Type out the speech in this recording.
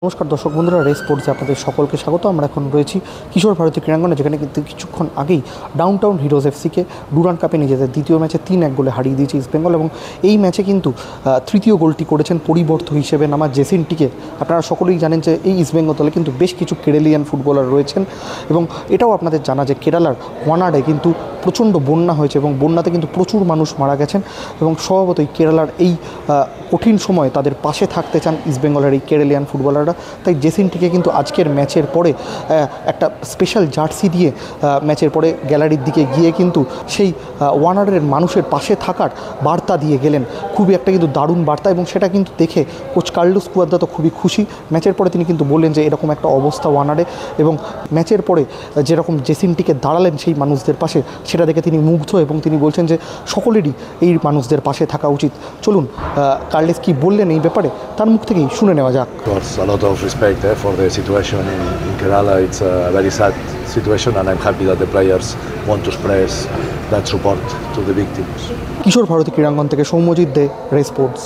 নমস্কার দর্শক বন্ধুরা, রেস স্পোর্টসে আপনাদের সকলকে স্বাগত। আমরা এখন রয়েছি কিশোর ভারতী ক্রীড়াঙ্গনে, যেখানে কিন্তু কিছুক্ষণ আগেই ডাউনটাউন হিরোজ এফসিকে ডুরান্ড কাপে নিজেদের দ্বিতীয় ম্যাচে 3-1 গোলে হারিয়ে দিয়েছে ইস্টবেঙ্গল। এবং এই ম্যাচে কিন্তু তৃতীয় গোলটি করেছেন পরিবর্ত হিসেবে নামা জেসিনটিকে। আপনারা সকলেই জানেন যে এই ইস্টবেঙ্গল দলে কিন্তু বেশ কিছু কেরালিয়ান ফুটবলার রয়েছেন, এবং এটাও আপনাদের জানা যে কেরালার ওয়ানাডে কিন্তু প্রচণ্ড বন্যা হয়েছে এবং বন্যাতে কিন্তু প্রচুর মানুষ মারা গেছেন, এবং স্বভাবতই কেরালার এই কঠিন সময়ে তাদের পাশে থাকতে চান ইস্টবেঙ্গলের এই কেরালিয়ান ফুটবলাররা। তাই জেসিনটিকে কিন্তু আজকের ম্যাচের পরে একটা স্পেশাল জার্সি দিয়ে ম্যাচের পরে গ্যালারির দিকে গিয়ে কিন্তু সেই ওয়ানারের মানুষের পাশে থাকার বার্তা দিয়ে গেলেন। খুবই একটা কিন্তু দারুণ বার্তা, এবং সেটা কিন্তু দেখে কোচ কার্লোস কুয়াদ্রা তো খুবই খুশি। ম্যাচের পরে তিনি কিন্তু বললেন যে এরকম একটা অবস্থা ওয়ানারে, এবং ম্যাচের পরে যেরকম জেসিনটিকে দাঁড়ালেন সেই মানুষদের পাশে, সেটা দেখে তিনি মুগ্ধ, এবং তিনি বলছেন যে সকলেরই এই মানুষদের পাশে থাকা উচিত। চলুন কার্লোস কি বললেন এই ব্যাপারে তার মুখ থেকেই শুনে নেওয়া যাক। A lot of respect for the situation in Kerala. It's a very sad situation, and I'm happy that the players want to express that support to the victims. কিশোর ভারতী ক্রীড়াঙ্গন থেকে সৌম্যজিৎ দে, রেস স্পোর্টস।